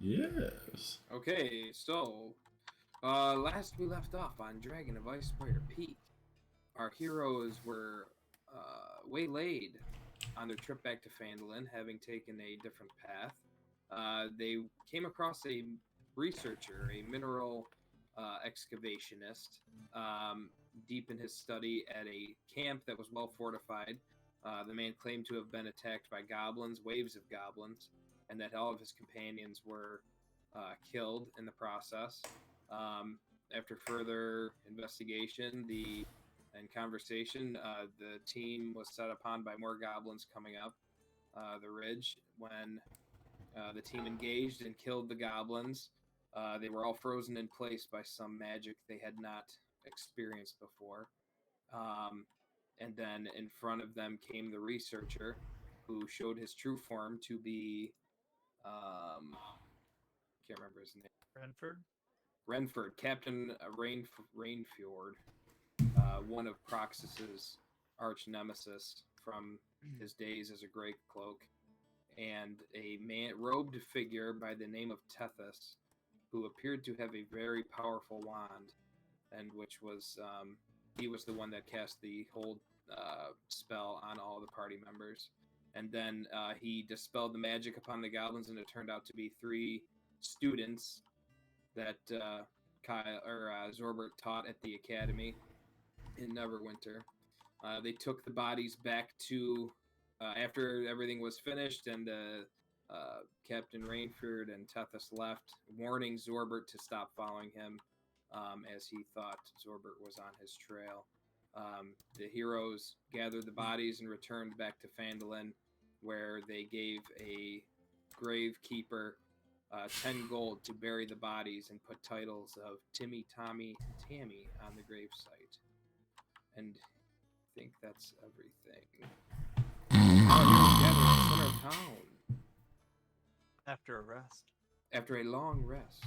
Yes. Okay, so last we left off on Dragon of Icespire Peak, our heroes were waylaid on their trip back to Phandalin, having taken a different path. They came across a researcher, a mineral excavationist, deep in his study at a camp that was well fortified. The man claimed to have been attacked by goblins, waves of goblins, and that all of his companions were killed in the process. After further investigation and conversation, the team was set upon by more goblins coming up the ridge. When the team engaged and killed the goblins, they were all frozen in place by some magic they had not experienced before. And then in front of them came the researcher, who showed his true form to be, can't remember his name. Renford, Captain Rainfjord, one of Proxas's arch nemesis from his days as a Grey Cloak, and a robed figure by the name of Tethis, who appeared to have a very powerful wand, and which was he was the one that cast the hold spell on all the party members. And then he dispelled the magic upon the goblins, and it turned out to be 3 students that Zorbert taught at the academy in Neverwinter. They took the bodies back to after everything was finished, and Captain Rainford and Tethis left, warning Zorbert to stop following him, as he thought Zorbert was on his trail. The heroes gathered the bodies and returned back to Phandalin, where they gave a gravekeeper 10 gold to bury the bodies and put titles of Timmy, Tommy, and Tammy on the gravesite. And I think that's everything. Heroes gathered in center town. After a rest. After a long rest.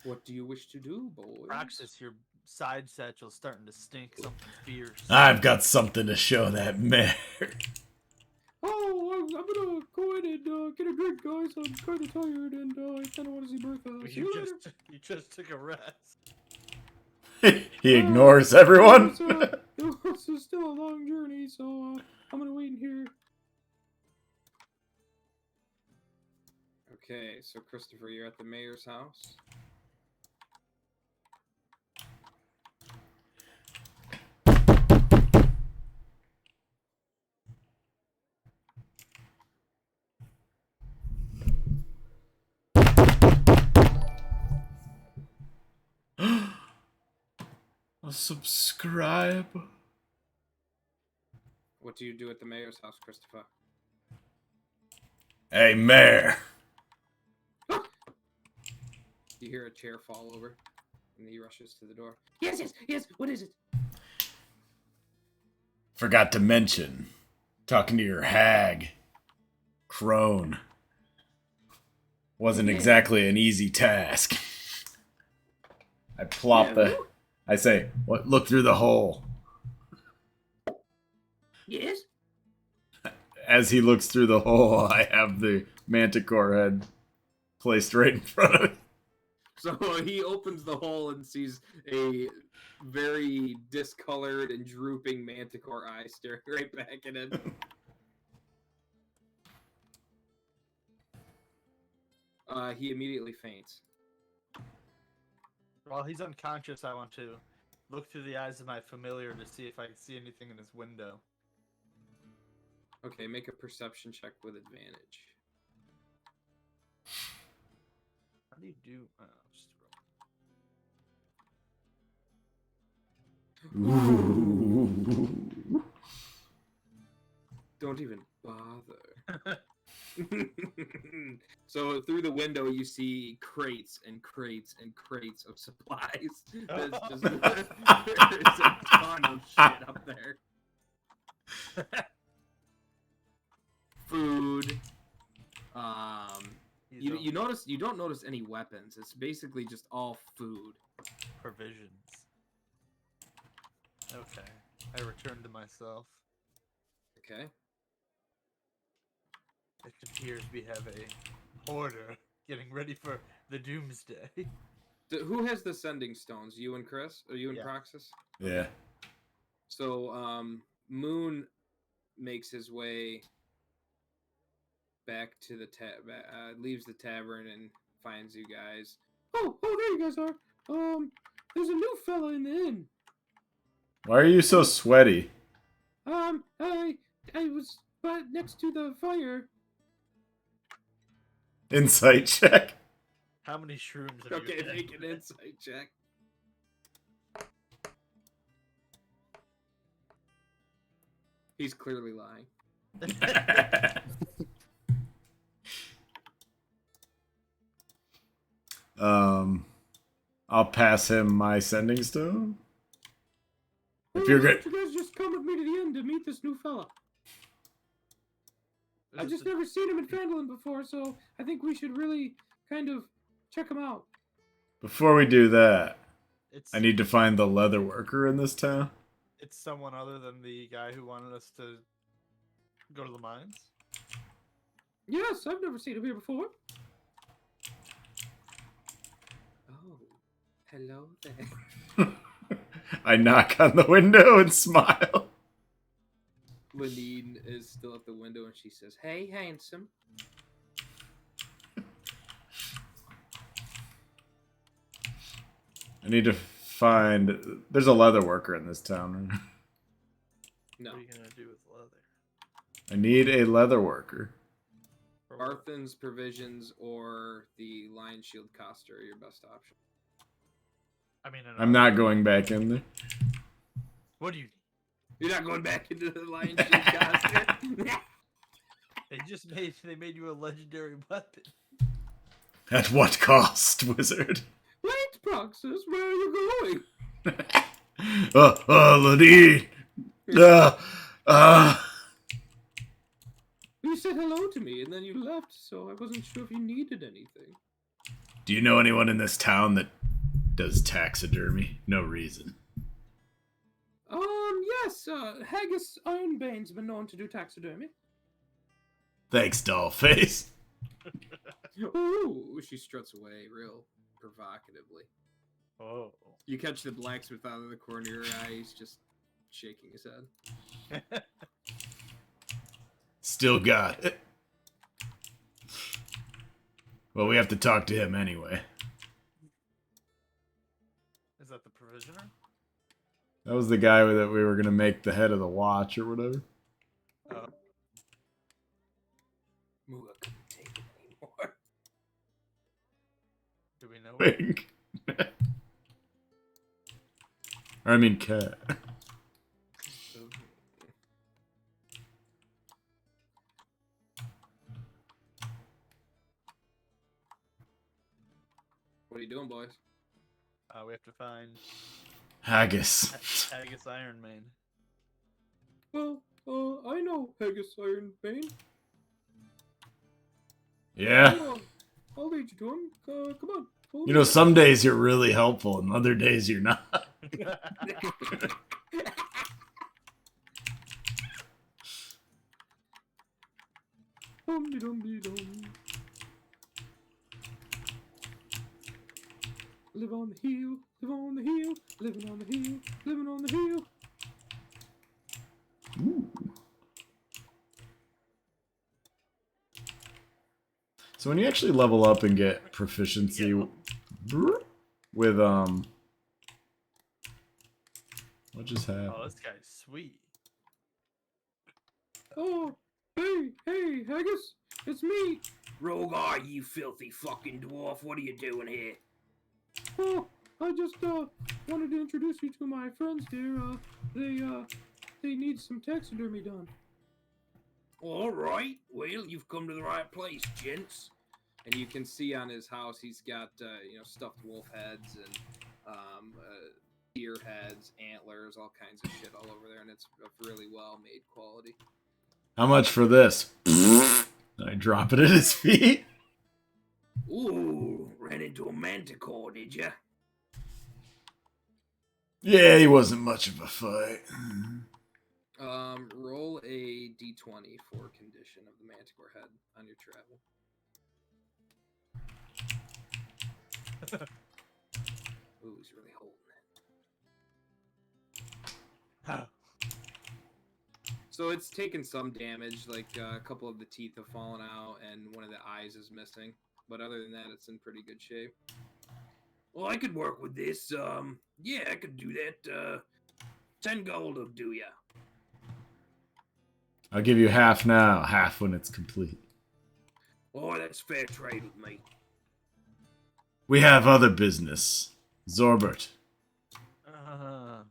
What do you wish to do, boys? Proxas, your side satchel's starting to stink something fierce. I've got something to show that mare. Oh, I'm gonna go in and get a drink, guys. I'm kind of tired, and I kind of want to see Bertha. You just took a rest. He ignores everyone. It's still a long journey, so I'm gonna wait in here. Okay, so Christopher, you're at the mayor's house. Subscribe. What do you do at the mayor's house, Christopher? Hey, mayor. You hear a chair fall over, and he rushes to the door. Yes. What is it? Forgot to mention, talking to your hag, crone, wasn't exactly an easy task. I plop I say, "What? Look through the hole." Yes. As he looks through the hole, I have the manticore head placed right in front of him. So he opens the hole and sees a very discolored and drooping manticore eye staring right back at him. He immediately faints. While he's unconscious, I want to look through the eyes of my familiar to see if I can see anything in his window. Okay, make a perception check with advantage. How do you do? Just Ooh. Don't even bother. So through the window, you see crates and crates and crates of supplies. There's a ton of shit up there. Food. You don't notice any weapons. It's basically just all food. Provisions. Okay. I return to myself. Okay. It appears we have a hoarder getting ready for the doomsday. Who has the sending stones? You and Chris? Or you and Yeah. Proxas? Yeah. So, Moon makes his way back to the leaves the tavern and finds you guys. Oh, there you guys are. There's a new fella in the inn. Why are you so sweaty? I was next to the fire. Insight check. How many shrooms have Okay, you had? make an insight check. He's clearly lying. I'll pass him my sending stone. If Why you're don't good. you guys just come with me to the inn to meet this new fella? I've just never seen him in Phandalin before, so I think we should really kind of check him out. Before we do that, It's, I need to find the leather worker in this town. it's someone other than the guy who wanted us to go to the mines. Yes, I've never seen him here before. Oh, hello there. I knock on the window and smile. Lenine is still at the window and she says, "Hey, handsome." I need to find... There's a leather worker in this town. Right? No. What are you gonna do with leather? I need a leather worker. For what? Arthan's provisions or the Lion Shield Coster are your best option. I mean, I'm not going back in there. What do you? You're not going back into the Lion Shield Coster? They made you a legendary weapon. At what cost, wizard? Wait, Proxas, where are you going? Lady. You said hello to me and then you left, so I wasn't sure if you needed anything. Do you know anyone in this town that does taxidermy? No reason. Yes, Hagus Ironbane's been known to do taxidermy. Thanks, Dollface. Ooh, she struts away real provocatively. Oh. You catch the blacksmith out of the corner of your eye, he's just shaking his head. Still got it. Well, we have to talk to him anyway. Is that the provisioner? That was the guy that we were going to make the head of the watch or whatever. Mua couldn't take it anymore. Do we know? Wink. I mean, cat. What are you doing, boys? We have to find Haggis. Hagus Ironmane. Well, I know Hagus Ironbane. Yeah. Come on, I'll lead you to him. Come on. You know, some days you're really helpful and other days you're not. Dum-de-dum-de-dum. Live on the hill, live on the hill, living on the hill, living on the hill. Ooh. So when you actually level up and get proficiency with what just happened? Oh, this guy's sweet. Oh, hey, Hagus, it's me. Rhogar, you filthy fucking dwarf, what are you doing here? Oh, I just, wanted to introduce you to my friends here. They need some taxidermy done. Alright, well, you've come to the right place, gents. And you can see on his house, he's got, stuffed wolf heads and, deer heads, antlers, all kinds of shit all over there, and it's of really well-made quality. How much for this? I drop it at his feet. Ooh, ran into a manticore, did ya? Yeah, he wasn't much of a fight. Roll a d20 for condition of the manticore head on your travel. Ooh, he's really holding it. So it's taken some damage, like a couple of the teeth have fallen out and one of the eyes is missing. But other than that, it's in pretty good shape. Well, I could work with this. Yeah, I could do that. 10 gold will do ya. I'll give you half now, half when it's complete. Oh, that's fair trade with me. We have other business. Zorbert. Oh.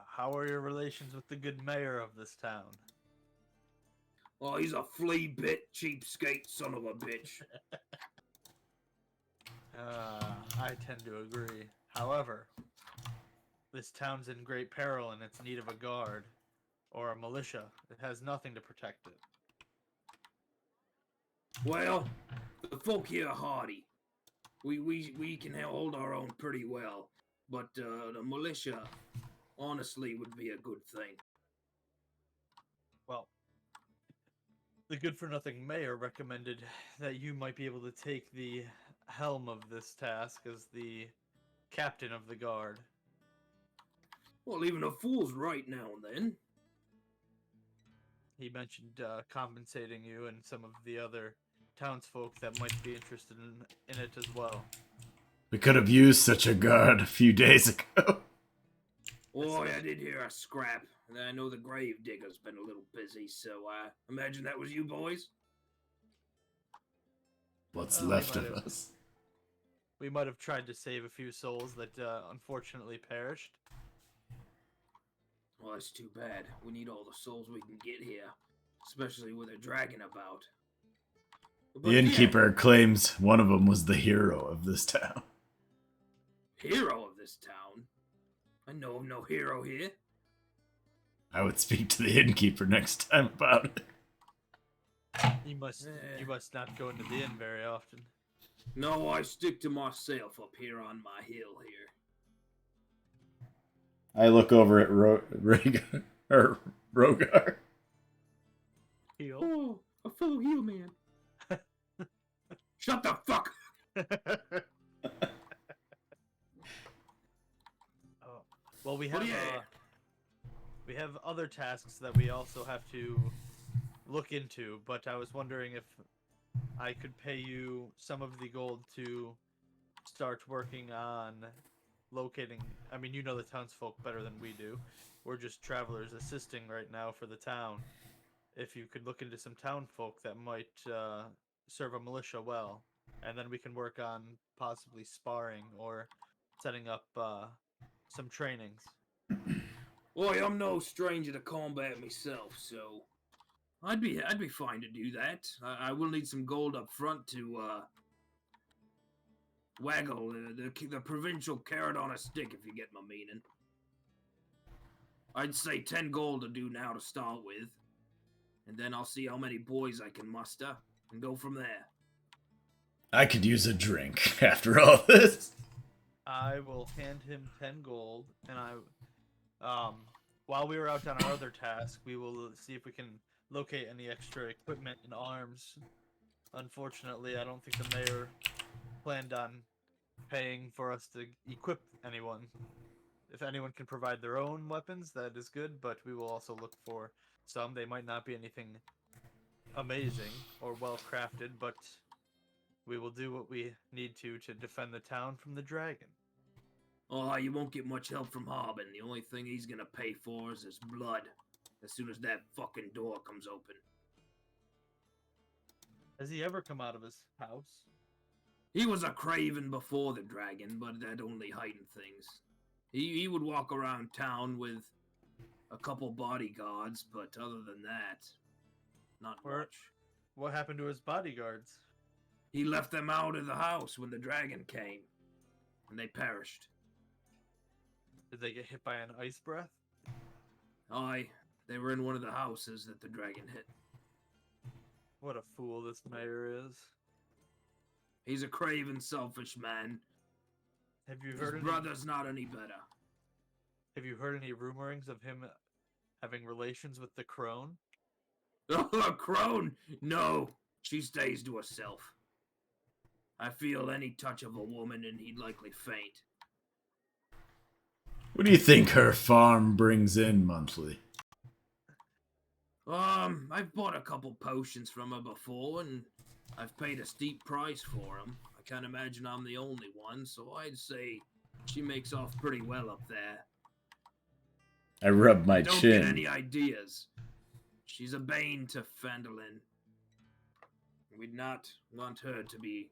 How are your relations with the good mayor of this town? Oh, he's a flea-bit, cheapskate son of a bitch. I tend to agree. However, this town's in great peril and it's in need of a guard. Or a militia. It has nothing to protect it. Well, the folk here are hardy. We can hold our own pretty well. But the militia, honestly, would be a good thing. Well, the good-for-nothing mayor recommended that you might be able to take the helm of this task as the captain of the guard. Well, even a fool's right now and then. He mentioned compensating you and some of the other townsfolk that might be interested in it as well. We could have used such a guard a few days ago. Oh, I did hear a scrap. And I know the grave digger's been a little busy, so I imagine that was you boys? What's left of us? We might have tried to save a few souls that unfortunately perished. Well, that's too bad. We need all the souls we can get here. Especially with a dragon about. But The innkeeper claims one of them was the hero of this town. Hero of this town? I know of no hero here. I would speak to the innkeeper next time about it. You must not go into the inn very often. No, I stick to myself up here on my hill here. I look over at Rhogar. Heal. Oh, a fellow heel man. Shut the fuck! Oh. Well, we What have do you- we have other tasks that we also have to look into, but I was wondering if I could pay you some of the gold to start working on locating. I mean, you know the townsfolk better than we do. We're just travelers assisting right now for the town. If you could look into some townfolk that might serve a militia well, and then we can work on possibly sparring or setting up some trainings. Boy, I'm no stranger to combat myself, so I'd be fine to do that. I will need some gold up front to waggle the provincial carrot on a stick, if you get my meaning. I'd say 10 gold to do now to start with, and then I'll see how many boys I can muster and go from there. I could use a drink after all this. I will hand him 10 gold, and while we were out on our other task, we will see if we can locate any extra equipment and arms. Unfortunately, I don't think the mayor planned on paying for us to equip anyone. If anyone can provide their own weapons, that is good, but we will also look for some. They might not be anything amazing or well crafted, but we will do what we need to defend the town from the dragon. Oh, you won't get much help from Harbin. The only thing he's gonna pay for is his blood as soon as that fucking door comes open. Has he ever come out of his house? He was a craven before the dragon, but that only heightened things. He would walk around town with a couple bodyguards, but other than that, not much. What happened to his bodyguards? He left them out of the house when the dragon came, and they perished. Did they get hit by an ice breath? Aye, they were in one of the houses that the dragon hit. What a fool this mayor is. He's a craven, selfish man. Have you His heard any, brother's not any better. Have you heard any rumorings of him having relations with the crone? Oh, crone? No, she stays to herself. I feel any touch of a woman and he'd likely faint. What do you think her farm brings in monthly? I've bought a couple potions from her before, and I've paid a steep price for them. I can't imagine I'm the only one, so I'd say she makes off pretty well up there. I rub my Don't chin. get any ideas. She's a bane to Phandalin. We'd not want her to be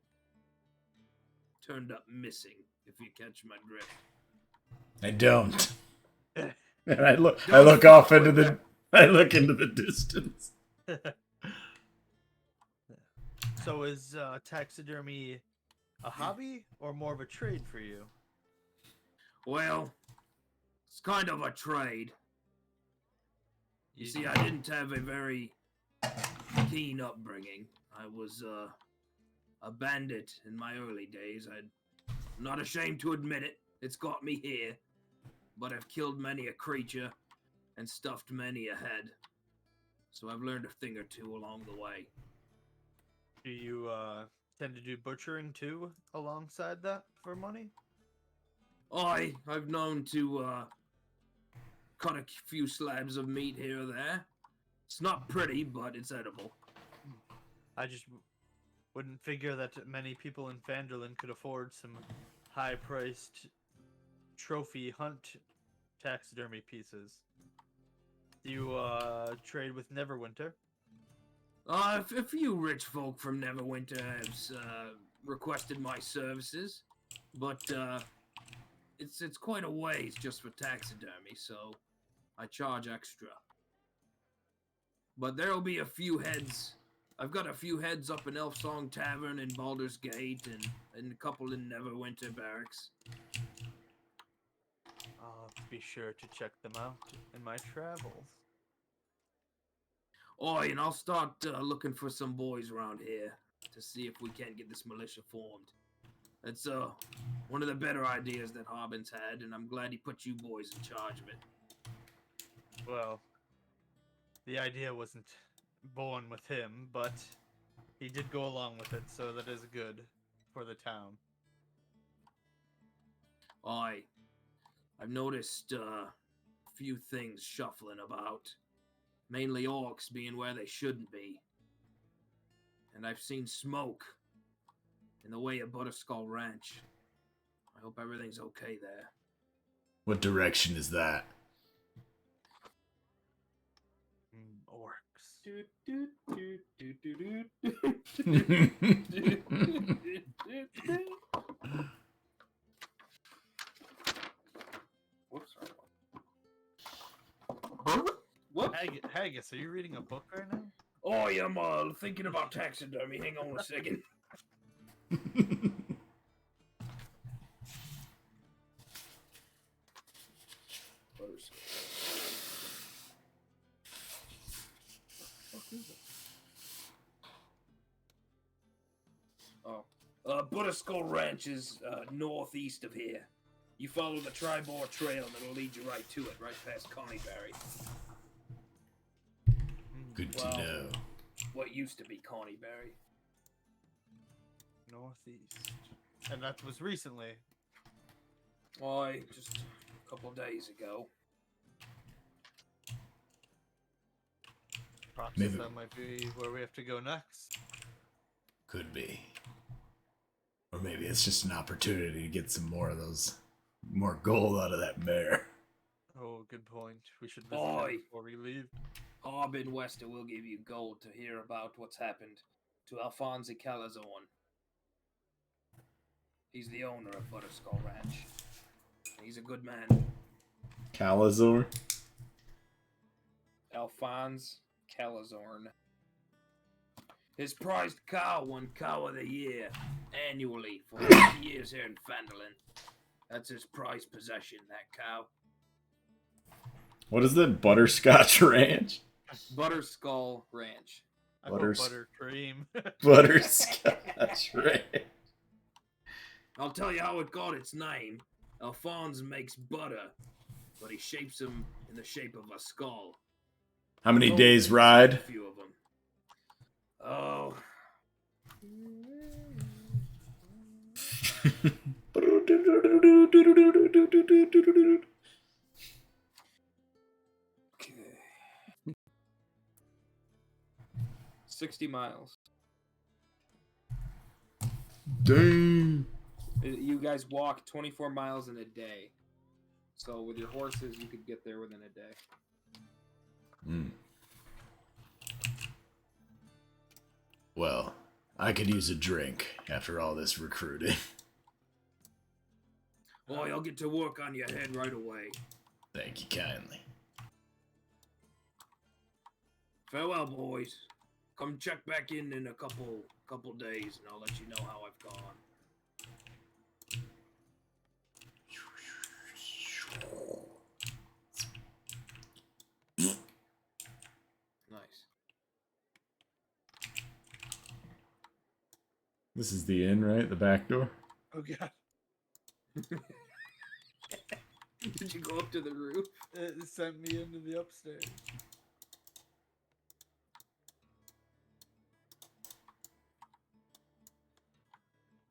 turned up missing, if you catch my drift. I don't. And I look off into the. I look into the distance. So is taxidermy a hobby or more of a trade for you? Well, it's kind of a trade. You see, I didn't have a very keen upbringing. I was a bandit in my early days. I'm not ashamed to admit it. It's got me here. But I've killed many a creature and stuffed many a head. So I've learned a thing or two along the way. Do you tend to do butchering too alongside that for money? I've known to cut a few slabs of meat here or there. It's not pretty, but it's edible. I just wouldn't figure that many people in Phandalin could afford some high-priced trophy hunt taxidermy pieces. Do you trade with Neverwinter? A few rich folk from Neverwinter have requested my services, but it's quite a ways just for taxidermy, so I charge extra. But there'll be a few heads. I've got a few heads up in Elfsong Tavern in Baldur's Gate and a couple in Neverwinter Barracks. I'll be sure to check them out in my travels. And I'll start looking for some boys around here to see if we can't get this militia formed. That's one of the better ideas that Harbin's had, and I'm glad he put you boys in charge of it. Well, the idea wasn't born with him, but he did go along with it, so that is good for the town. I've noticed a few things shuffling about. Mainly orcs being where they shouldn't be. And I've seen smoke in the way of Butterskull Ranch. I hope everything's okay there. What direction is that? Orcs. Whoops, sorry. What? Hagus, are you reading a book right now? I'm thinking about taxidermy. Hang on a second. Butterskull Ranch is northeast of here. You follow the Tribor Trail and it'll lead you right to it, right past Connieberry. Good to know. What used to be Connieberry. Northeast. And that was recently. Just a couple of days ago. Proxas, Maybe. that might be where we have to go next. Could be. Or maybe it's just an opportunity to get some more of those, more gold out of that bear. Oh, good point. We should visit him before we leave. Harbin Wester will give you gold to hear about what's happened to Alfonsi Calazorn. He's the owner of Butterskull Ranch. He's a good man. Calazor? Alphonse Calazorn. His prized cow won Cow of the Year annually for 50 years here in Phandalin. That's his prized possession, that cow. What is that? Butterscotch Ranch? Butterskull Ranch. I hope buttercream. Butterscotch Ranch. I'll tell you how it got its name. Alphonse makes butter, but he shapes them in the shape of a skull. How many Oh, days there's ride? A few of them. Oh. Okay. 60 miles. Dang. You guys walk 24 miles in a day. So with your horses, you could get there within a day. Mm. Well, I could use a drink after all this recruiting. Boy, I'll get to work on your head right away. Thank you kindly. Farewell, boys. Come check back in a couple days, and I'll let you know how I've gone. Nice. This is the inn, right? The back door? Oh god. Did you go up to the roof? It sent me into the upstairs.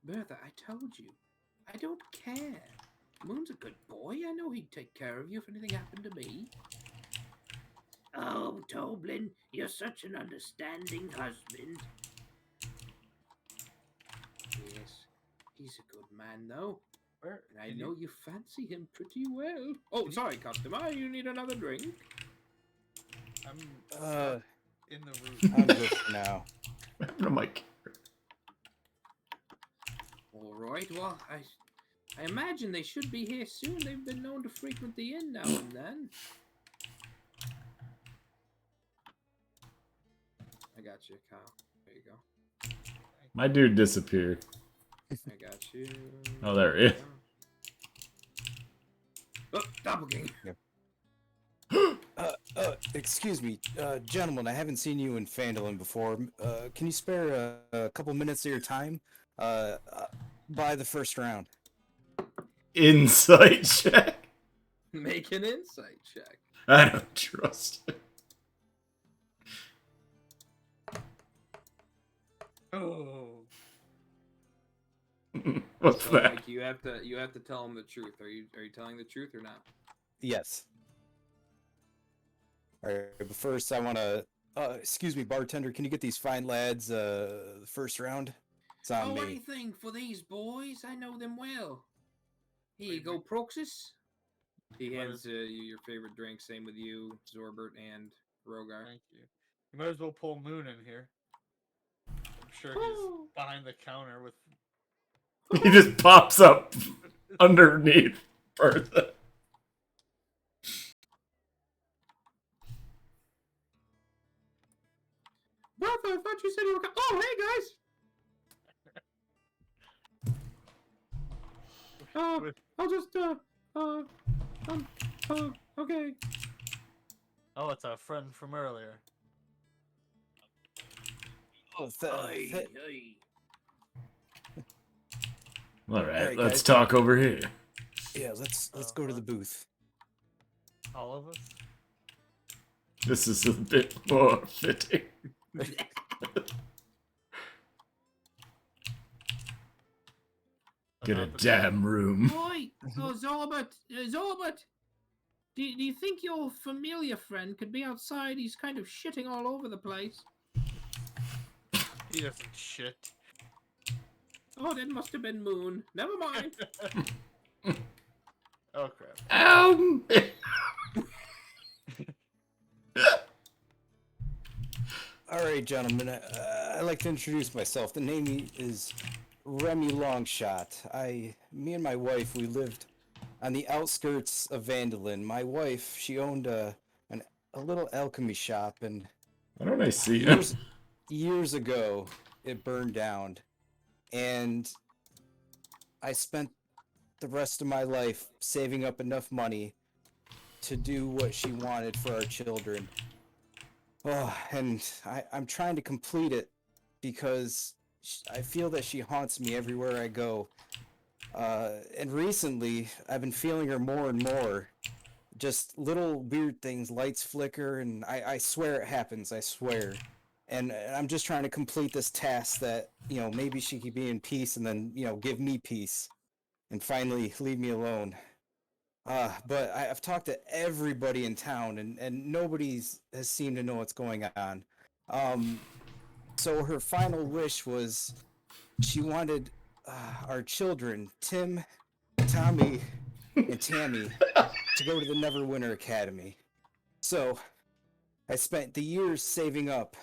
Bertha, I told you. I don't care. Moon's a good boy. I know he'd take care of you if anything happened to me. Oh, Toblin, you're such an understanding husband. Yes, he's a good man, though. Where? And I know you fancy him pretty well. Oh, sorry, customer. You need another drink? I'm in the room. I'm good for now. I'm like, All right. Well, I imagine they should be here soon. They've been known to frequent the inn now and then. I got you, Kyle. There you go. my dude disappeared. I got you. Oh, there he is. Oh, doppelganger. Excuse me, gentlemen, I haven't seen you in Phandalin before. Can you spare a couple minutes of your time? By the first round. Insight check. Make an insight check. I don't trust it. Oh. What's So, that? like, you have to tell them the truth. Are you telling the truth or not? Yes. Alright, but first I want to... excuse me, bartender, can you get these fine lads the first round? It's on Oh, me. anything for these boys. I know them well. Here you go, Proxas. He What hands you your favorite drink. Same with you, Zorbert and Rhogar. Thank you. You might as well pull Moon in here. I'm sure he's Oh. behind the counter with. He just pops up underneath Bertha. Bertha, I thought you said you were. Oh, hey guys. I'll just okay. Oh, it's a friend from earlier. Oh, Hey. All right, Alright, let's guys. talk over here. yeah, let's go to the booth. All of us? This is a bit more fitting. Get a About the- damn room. Oi, Zorbert, Zorbert. Do you think your familiar friend could be outside? He's kind of shitting all over the place. He doesn't shit. Oh, that must have been Moon. Never mind. Oh crap. Alright, gentlemen, I'd like to introduce myself. The name is Remmy Longshot. Me and my wife, we lived on the outskirts of Vandalin. My wife, she owned a little alchemy shop, and Why don't I see him? years ago, it burned down. And I spent the rest of my life saving up enough money to do what she wanted for our children. Oh, and I'm trying to complete it because I feel that she haunts me everywhere I go. And recently, I've been feeling her more and more. Just little weird things, lights flicker, and I swear it happens, I swear. And I'm just trying to complete this task that, maybe she could be in peace and then, give me peace. And finally leave me alone. But I've talked to everybody in town, and nobody has seemed to know what's going on. So her final wish was she wanted our children, Tim, Tommy, and Tammy, to go to the Neverwinter Academy. So I spent the years saving up.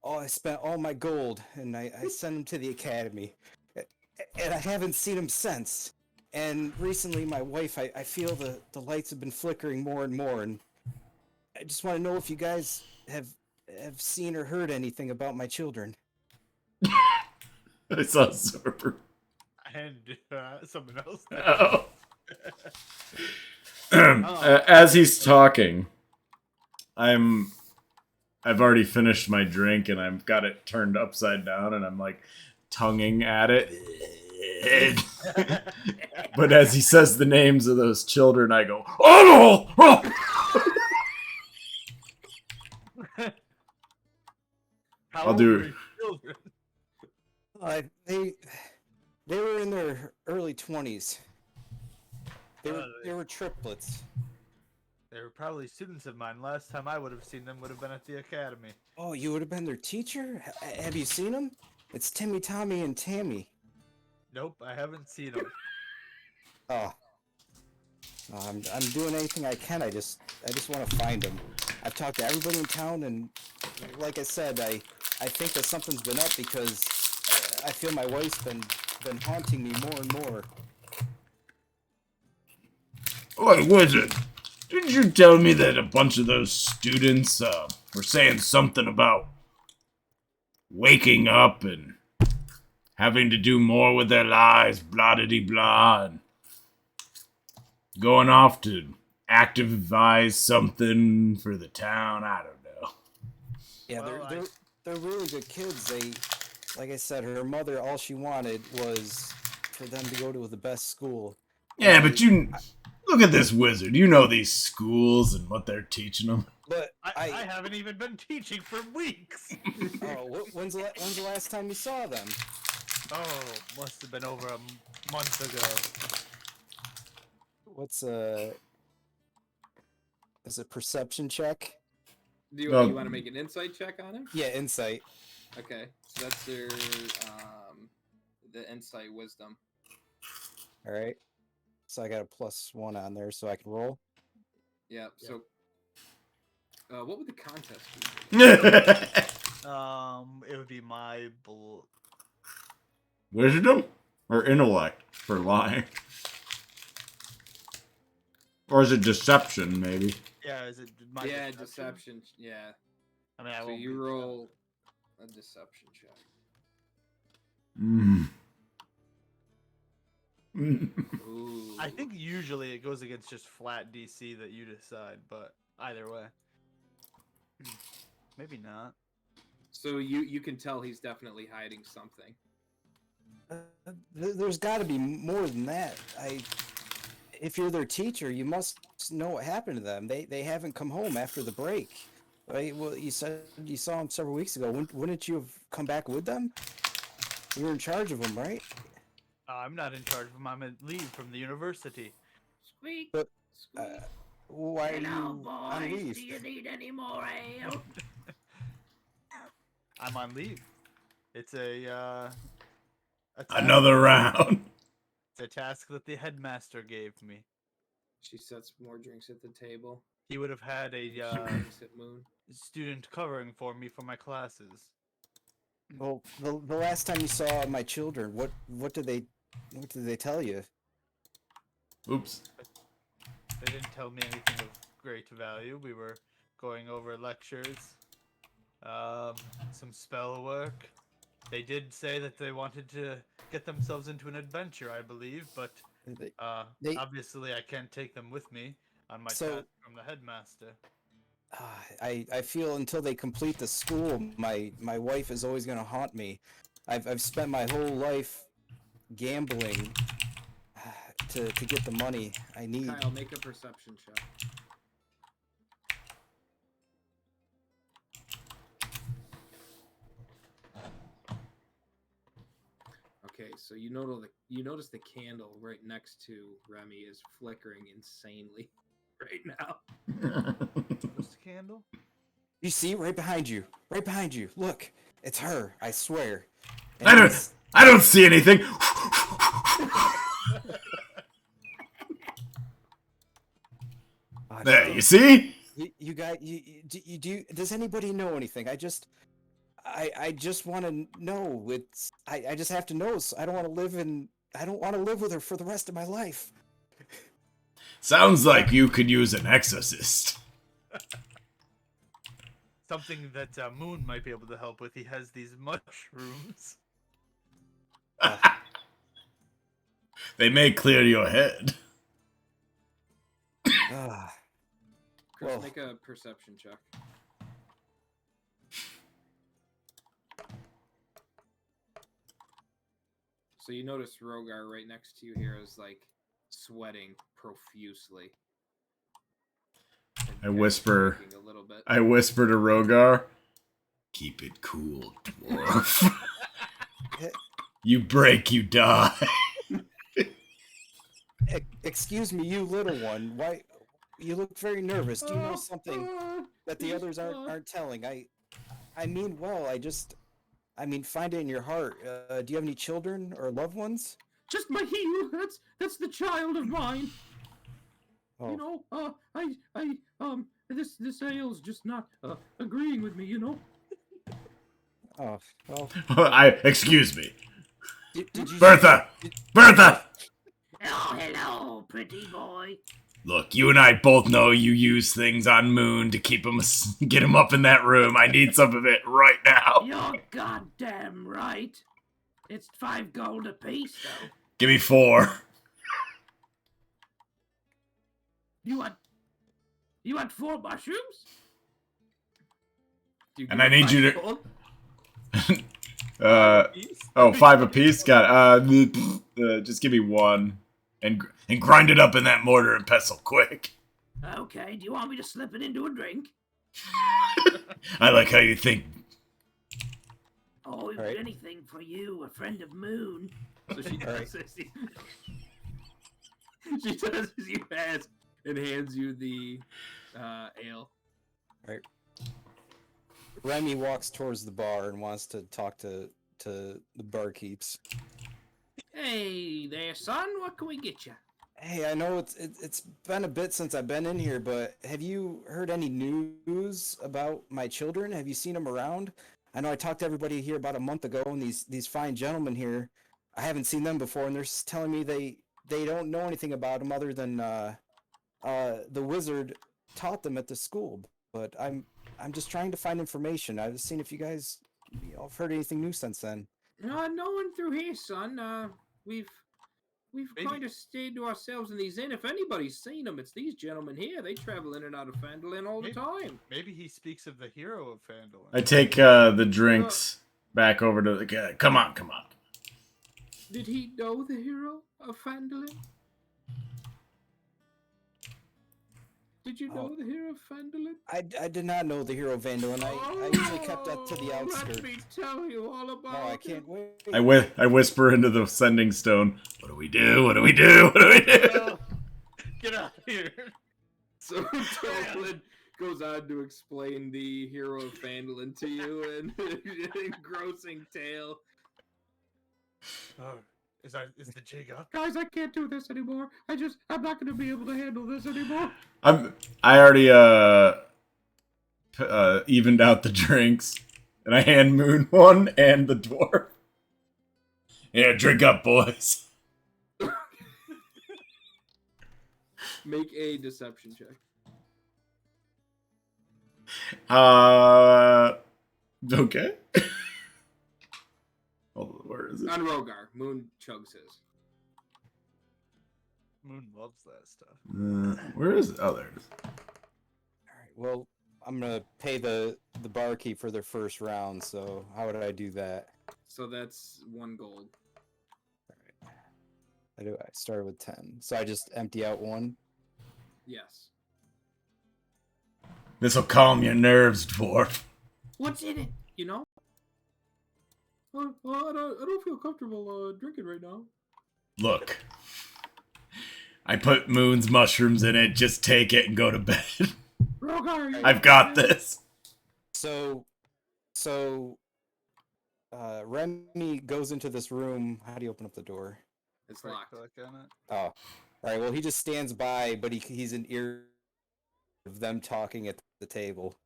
I spent all my gold, and I sent them to the academy. And I haven't seen them since. And recently, my wife, I feel the lights have been flickering more and more, and I just want to know if you guys have seen or heard anything about my children. I saw Zorbert. And someone else. Oh. As he's talking, I've already finished my drink and I've got it turned upside down and I'm like tonguing at it. But as he says the names of those children, I go, oh! How I'll old do were it. your children? They were in their early 20s. They were triplets. They were probably students of mine. Last time I would have seen them would have been at the academy. Oh, you would have been their teacher? Have you seen them? It's Timmy, Tommy, and Tammy. Nope, I haven't seen them. Oh. I'm doing anything I can. I just want to find them. I've talked to everybody in town, and like I said, I think that something's been up because I feel my wife's been haunting me more and more. Oi, wizard! Didn't you tell me that a bunch of those students were saying something about waking up and having to do more with their lives, blah-de-de-blah, and going off to activize something for the town? I don't know. Yeah, Well, they're really good kids. Like I said, her mother, all she wanted was for them to go to the best school. Yeah, but look at this wizard. You know these schools and what they're teaching them. But I haven't even been teaching for weeks. Oh, when's the last time you saw them? Oh, must have been over a month ago. What's is it perception check? Do you want to make an insight check on him? Yeah, insight. Okay, so that's their the insight wisdom. All right. So I got a +1 on there, so I can roll. Yeah. So, what would the contest be? It would be my Wisdom or intellect for lying? Or is it deception, maybe? Yeah, is it my deception? Yeah. I mean, I So won't you be roll a deception check. Ooh. I think usually it goes against just flat DC that you decide, but either way. Maybe not. So you can tell he's definitely hiding something. There's got to be more than that. If you're their teacher, you must know what happened to them. They haven't come home after the break. Right? Well, you said you saw them several weeks ago. Wouldn't you have come back with them? You were in charge of them, right? I'm not in charge of them. I'm on leave from the university. Squeak. But Squeak. why are Hello, you on boys. leave? Do you need any more ale? I'm on leave. It's a task, Another round. It's a task that the headmaster gave me. She sets more drinks at the table. He would have had a Drinks at Moon. student covering for me for my classes. Well, the last time you saw my children, what did they tell you? Oops. They didn't tell me anything of great value. We were going over lectures, some spell work. They did say that they wanted to get themselves into an adventure, I believe, but They- obviously I can't take them with me on my So- task from the headmaster. I feel until they complete the school, my wife is always gonna haunt me. I've spent my whole life gambling to get the money I need. Kyle, make a perception check. Okay, so you notice the candle right next to Remy is flickering insanely right now. What's the candle? You see, right behind you. Right behind you. Look, it's her. I swear. And I don't see anything. There, you see? You guys, you do. Does anybody know anything? I just want to know. I just have to know. So I don't want to live with her for the rest of my life. Sounds like you could use an exorcist. Something that Moon might be able to help with. He has these mushrooms. They may clear your head. Chris, Well. make a perception check. So you notice Rhogar right next to you here is like sweating profusely. I whisper. A little bit. I whisper to Rhogar, "Keep it cool, dwarf. You break, you die." Excuse me, you little one. Why? You look very nervous. Do you know something that the others aren't telling? I mean, well, I mean, find it in your heart. Do you have any children or loved ones? Just my heel. That's the child of mine. Oh. You know, this ale's just not agreeing with me. You know. Oh, well. Excuse me. Did you Bertha! Bertha! Oh, hello, pretty boy. Look, you and I both know you use things on Moon to get him up in that room. I need some of it right now. You're goddamn right. It's 5 gold apiece, though. Give me 4. You want 4 mushrooms? And I need you to... 5 apiece? Got just give me 1. And grind it up in that mortar and pestle quick. Okay, do you want me to slip it into a drink? I like how you think. Oh, if Right. anything for you, a friend of Moon. So she does as she does as you ask and hands you the ale. Right. Remy walks towards the bar and wants to talk to the barkeeps. Hey there, son. What can we get you? Hey, I know it's been a bit since I've been in here, but have you heard any news about my children? Have you seen them around? I know I talked to everybody here about a month ago, and these fine gentlemen here, I haven't seen them before, and they're telling me they don't know anything about them other than the wizard taught them at the school. But I'm just trying to find information. I was seeing if you guys have heard anything new since then. No one through here, son. We've kind of stayed to ourselves in these inn. If anybody's seen them, it's these gentlemen here. They travel in and out of Phandalin all the time. Maybe he speaks of the hero of Phandalin. I take the drinks back over to the guy. Come on. Did he know the hero of Phandalin? Did you know the hero of Phandalin? I did not know the hero of Vandalin. I usually kept that to the outskirts. Let me tell you all about No, I can't wait. I whisper into the sending stone. What do we do? What do we do? What do we do? Get out of here. So Tolan goes on to explain the hero of Phandalin to you in an engrossing tale. Oh, is the jig up? Guys, I can't do this anymore. I'm not going to be able to handle this anymore. I already evened out the drinks, and I hand Moon one and the dwarf. Yeah, drink up, boys. Make a deception check. Okay. Hold on, where is it? On Rhogar, Moon chugs his. Moon loves that stuff. Where is it? Oh, there it is. Alright, well, I'm gonna pay the barkeep for their first round, so how would I do that? So that's 1 gold. I I started with 10. So I just empty out 1. Yes. This'll calm your nerves, dwarf. What's in it? You know? I don't feel comfortable drinking right now. Look. I put Moon's mushrooms in it. Just take it and go to bed. Rhogar, I've got this. So Remy goes into this room. How do you open up the door? It's locked. Click on it. Oh, all right. Well, he just stands by, but he's in ear of them talking at the table.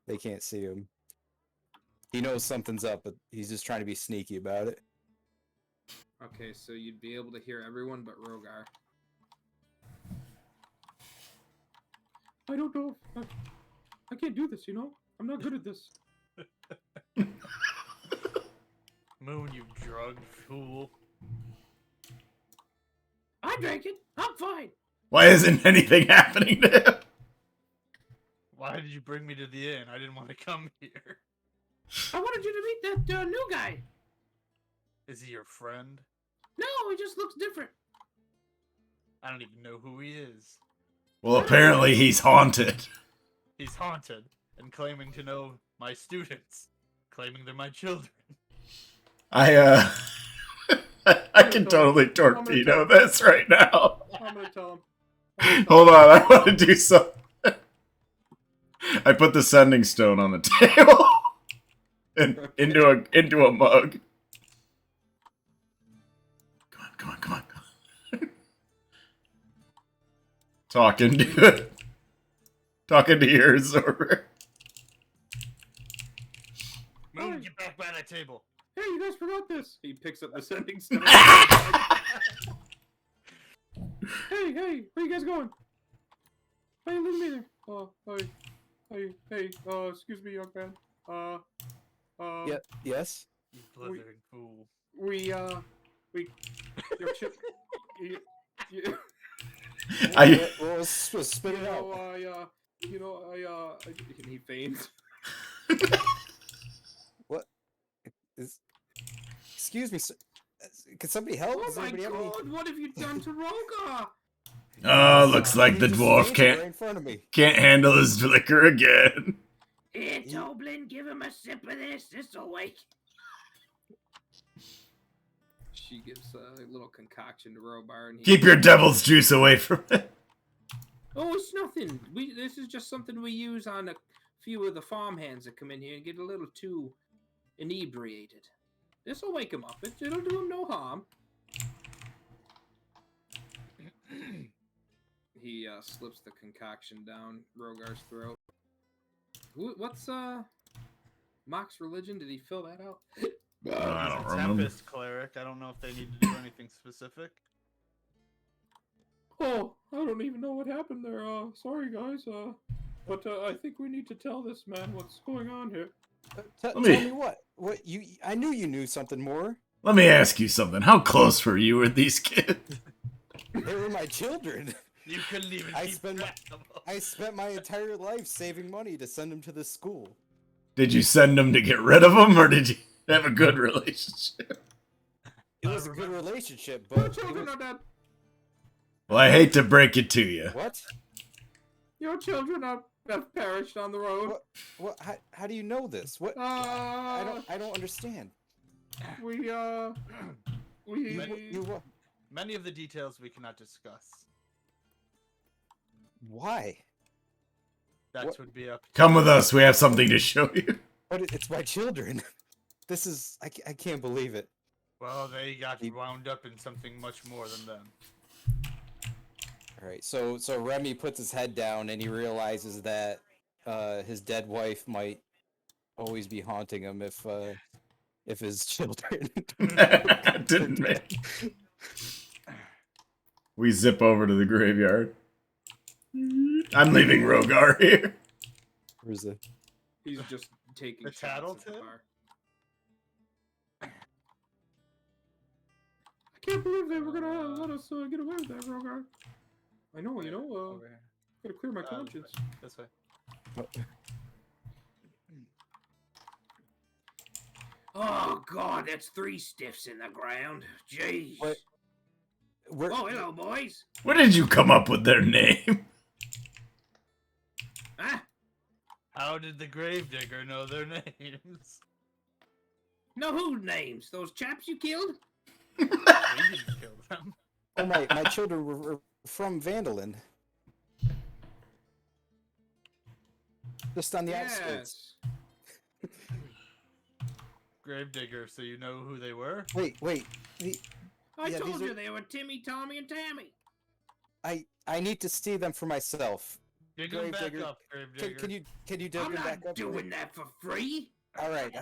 They can't see him. He knows something's up, but he's just trying to be sneaky about it. Okay, so you'd be able to hear everyone but Rhogar. I don't know. I can't do this, you know? I'm not good at this. Moon, you drugged fool. I drank it. I'm fine. Why isn't anything happening to him? Why did you bring me to the inn? I didn't want to come here. I wanted you to meet that new guy. Is he your friend? No, he just looks different. I don't even know who he is. Well, apparently he's haunted. He's haunted and claiming to know my students, claiming they're my children. I can totally torpedo this right now. I'm gonna tell him. Hold on, I want to do something. I put the sending stone on the table and into a mug. Come on. Talking to yours, Zorbert. Moon, get back by that table. Hey, you guys forgot this. He picks up the sending stone. Hey, where you guys going? Hey, leave me there. Hey, excuse me, young man. Yeah. Yes. You blithering fool. Your chip. Well, spit it out. And he faints. What? Excuse me, sir. Can somebody help? Oh Does my anybody have god, any... what have you done to Rhogar? Oh, looks like the He just dwarf fainted right in front of me. can't handle his liquor again. Here, Toblin, give him a sip of this. This'll wake. She gives a little concoction to Rhogar, and Keep your devil's juice away from it. Oh, it's nothing. This is just something we use on a few of the farmhands that come in here and get a little too inebriated. This'll wake him up. It'll do him no harm. He slips the concoction down Rhogar's throat. What's Mock's religion? Did he fill that out? I don't He's a remember. Tethis cleric. I don't know if they need to do anything specific. Oh, I don't even know what happened there. Sorry, guys. But I think we need to tell this man what's going on here. Tell me what? What you? I knew you knew something more. Let me ask you something. How close were you with these kids? They were my children. You couldn't even I keep spent track of them. I spent my entire life saving money to send them to this school. Did you send them to get rid of them, or did you have a good relationship? It was a good relationship, Your but children are dead. Well, I hate to break it to you. what? Your children have perished on the road. What? How do you know this? What? I don't understand. Many, You many of the details we cannot discuss. why? That What? would be up to Come with us. We have something to show you. But it's my children. This is I can't believe it. Well, they got wound up in something much more than them. All right, so Remy puts his head down and he realizes that his dead wife might always be haunting him if his children Didn't make. We zip over to the graveyard. I'm leaving Rhogar here. Where's the? He's just taking The shots at the tattletale? bar. I can't believe they were gonna let us get away with that, Rhogar. I know, you know, Over here. gotta clear my conscience. This way. Oh God, that's 3 stiffs in the ground. Jeez. What? we're Oh, hello, boys. Where did you come up with their name? Ah, How did the gravedigger know their names? know whose names? Those chaps you killed? We didn't kill them. oh my children were from Vandalin. Just on the outskirts. Yes. Gravedigger, so you know who they were? Wait. I Yeah, told these you are- they were Timmy, Tommy, and Tammy. I need to see them for myself. Dig them back Gravedigger, up, Gravedigger. Can you dig I'm them back not up? doing that for free. All right,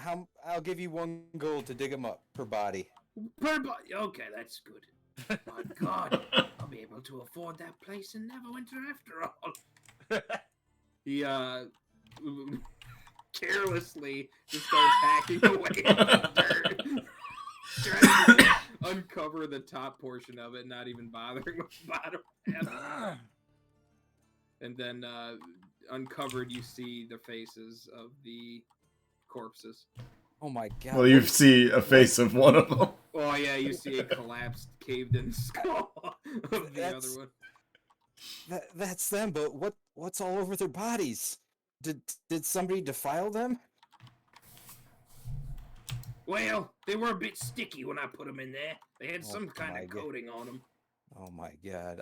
I'll give you 1 gold to dig them up per body. Okay, that's good. My God, I'll be able to afford that place in Neverwinter after all. He carelessly just starts hacking away at the dirt, trying to uncover the top portion of it, not even bothering with the bottom half. And then uncovered, you see the faces of the corpses. Oh my god. Well, you see a face of one of them. Oh yeah, you see a collapsed, caved-in skull of the other one. That's them, but what's all over their bodies? Did somebody defile them? Well, they were a bit sticky when I put them in there. They had some kind my of God. coating on them. Oh my god.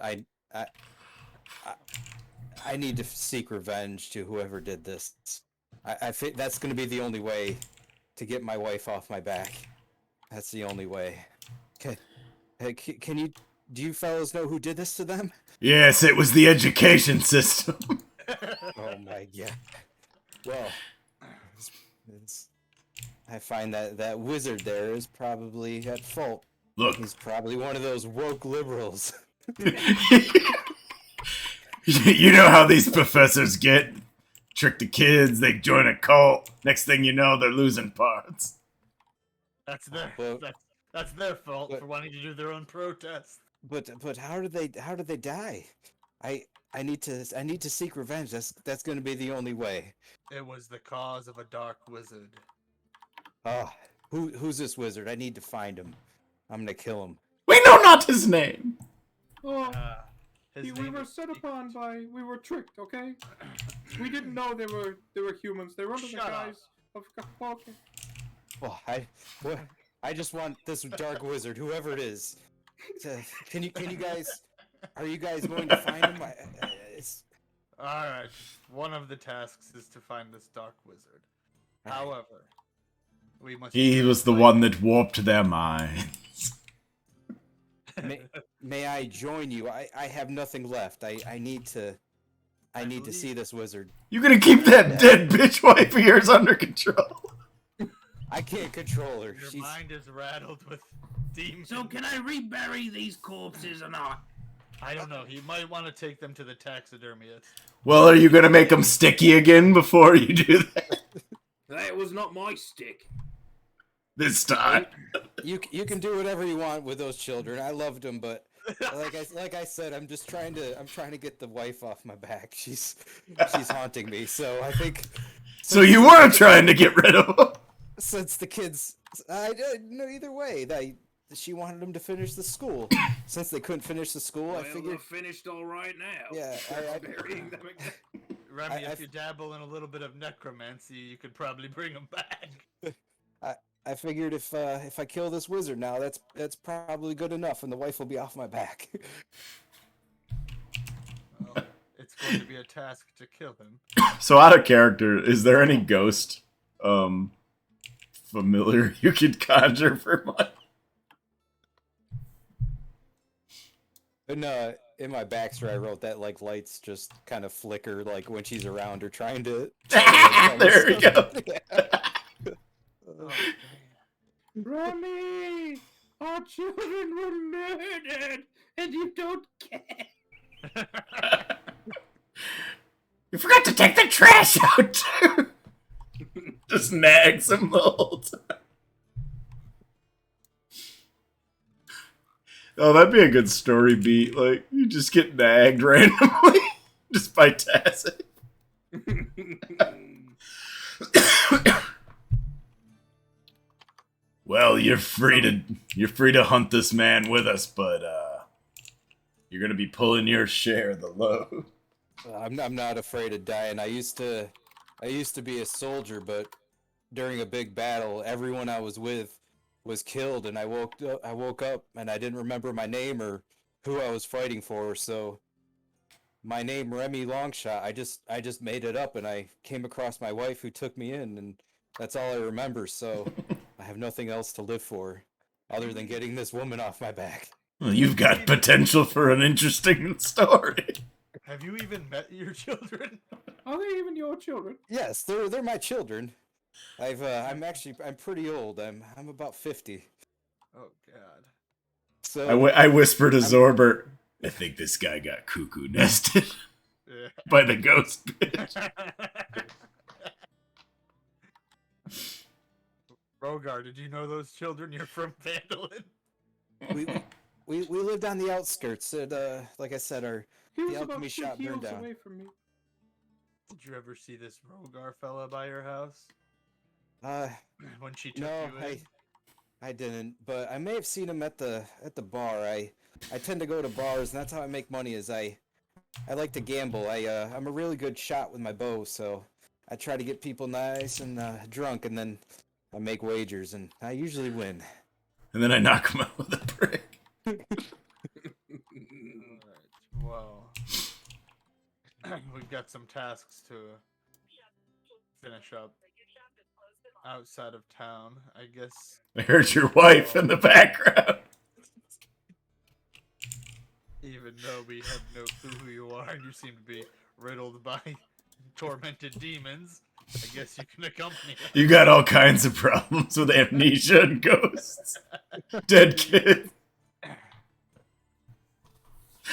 I need to seek revenge to whoever did this. I think that's going to be the only way to get my wife off my back. That's the only way. Can you do you fellows know who did this to them? Yes, it was the education system. Oh my god. Well, I find that wizard there is probably at fault. Look, He's probably one of those woke liberals. you know how these professors get. Trick the kids, they join a cult. Next thing you know, they're losing parts. That's their Well- that's their fault but- for wanting to do their own protest. But how did they die? I need to seek revenge. That's going to be the only way. It was the cause of a dark wizard. Who's this wizard? I need to find him. I'm gonna kill him. We know not his name. Oh, His we name were is set Pete. upon by. We were tricked. Okay, we didn't know they were humans. They were under the Shut up. guise of. Okay. Well, I just want this dark wizard, whoever it is. Can you guys? Are you guys going to find him? Alright, one of the tasks is to find this dark wizard. Alright. However, we must. He was the one that warped their minds. May I join you? I have nothing left. I need to believe- see this wizard. You gonna keep that dead bitch wife of yours under control? I can't control her. Your She's mind is rattled with demons. So can I rebury these corpses or not? I don't know. He might want to take them to the taxidermist. Well, are you gonna make them sticky again before you do that? That was not my stick. This time. you can do whatever you want with those children. I loved them, but like I said, I'm trying to get the wife off my back. She's haunting me. So I think So you were trying to get rid of them. since the kids, I no either way. She wanted them to finish the school. Since they couldn't finish the school, I Well, figured. they're finished all right now. Yeah, I- burying them again. Remy, I- if you dabble in a little bit of necromancy, you could probably bring them back. I figured if I kill this wizard now, that's probably good enough, and the wife will be off my back. Well, it's going to be a task to kill him. So out of character, is there any ghost familiar you could conjure for money? And in my backstory, I wrote that like lights just kind of flicker like when she's around or trying to. There we go. Oh, Remy, our children were murdered, and you don't care. You forgot to take the trash out too. Just nags him the whole time. Oh, that'd be a good story beat. Like, you just get nagged randomly just by Tazgar. Well, you're free to hunt this man with us, but You're gonna be pulling your share of the load. I'm not afraid of dying. I used to be a soldier, but during a big battle, everyone I was with was killed, and I woke up and I didn't remember my name or who I was fighting for. So my name, Remmy Longshot, I just made it up, and I came across my wife who took me in, and that's all I remember. So I have nothing else to live for other than getting this woman off my back. Well, you've got potential for an interesting story. Have you even met your children? Are they even your children? Yes, they're my children. I'm pretty old. I'm about 50. Oh God. So I whisper to Zorbert, I think this guy got cuckoo nested Yeah. by the ghost bitch. Rhogar, did you know those children? You're from Vandalin. we lived on the outskirts. Like I said, He was the about alchemy 2 shop burned heels down. away from me. Did you ever see this Rhogar fella by your house when she took No, you in? I didn't, but I may have seen him at the bar. I tend to go to bars, and that's how I make money. Is I like to gamble. I'm a really good shot with my bow, so I try to get people nice and drunk, and then I make wagers, and I usually win. And then I knock him out with a brick. Alright, well, we've got some tasks to finish up outside of town, I guess. I heard your wife in the background. Even though we have no clue who you are and you seem to be riddled by tormented demons, I guess you can accompany us. You got all kinds of problems with amnesia and ghosts. Dead kid.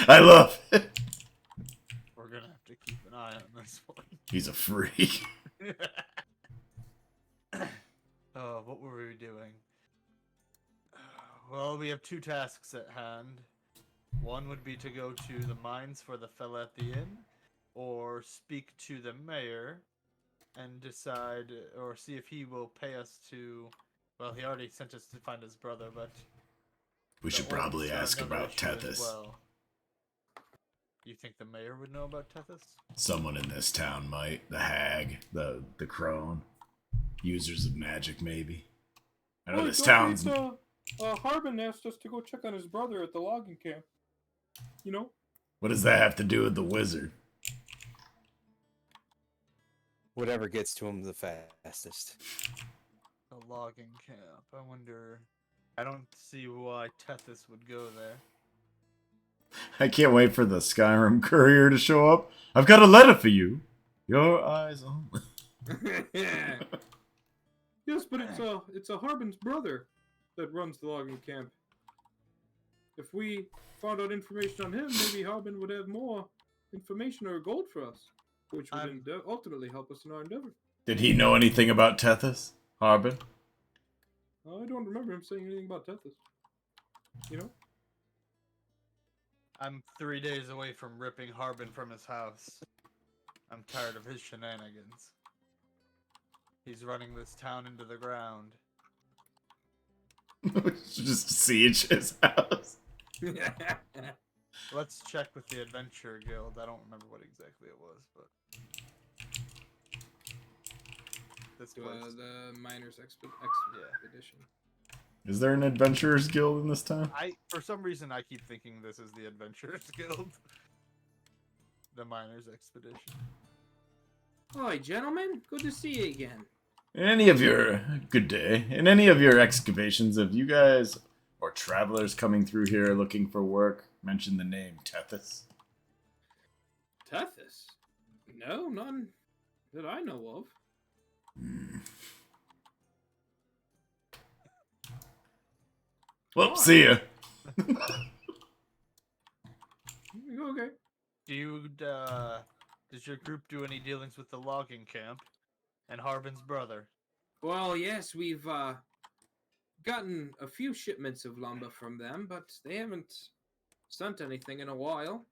I love it. We're gonna have to keep an eye on this one. He's a freak. Oh, what were we doing? Well, we have 2 tasks at hand. One would be to go to the mines for the fella at the inn, or speak to the mayor and decide, or see if he will pay us to... Well, he already sent us to find his brother, but... We should the probably orcs are ask another about issue as Tethis. well. You think the mayor would know about Tethis? Someone in this town might. The hag, the crone. Users of magic, maybe. I know this town's... Harbin asked us to go check on his brother at the logging camp. You know? What does that have to do with the wizard? Whatever gets to him the fastest. The logging camp. I wonder... I don't see why Tethis would go there. I can't wait for the Skyrim courier to show up. I've got a letter for you. Your eyes only. Yes, but it's a Harbin's brother that runs the logging camp. If we found out information on him, maybe Harbin would have more information or gold for us, which would ultimately help us in our endeavor. Did he know anything about Tethis, Harbin? I don't remember him saying anything about Tethis. You know? I'm 3 days away from ripping Harbin from his house. I'm tired of his shenanigans. He's running this town into the ground. Just siege his house. Let's check with the Adventure Guild. I don't remember what exactly it was, but... This place. The Miners Expedition. Is there an adventurers guild in this town? For some reason, I keep thinking this is the Adventurers Guild. The Miners Expedition. Hi, gentlemen. Good to see you again. In any of your... Good day. In any of your excavations, have you guys, or travelers coming through here looking for work, mentioned the name Tethis? Tethis? No, none that I know of. Well, see ya. Okay. Does your group do any dealings with the logging camp and Harbin's brother? Well, yes, we've gotten a few shipments of lumber from them, but they haven't sent anything in a while.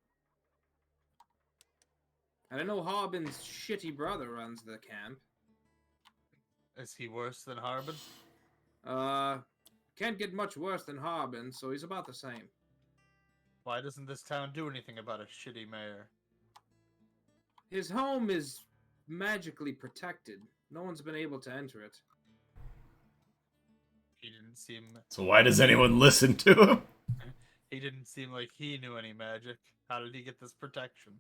And I know Harbin's shitty brother runs the camp. Is he worse than Harbin? Can't get much worse than Harbin, so he's about the same. Why doesn't this town do anything about a shitty mayor? His home is magically protected. No one's been able to enter it. He didn't seem... So why does anyone listen to him? He didn't seem like he knew any magic. How did he get this protection?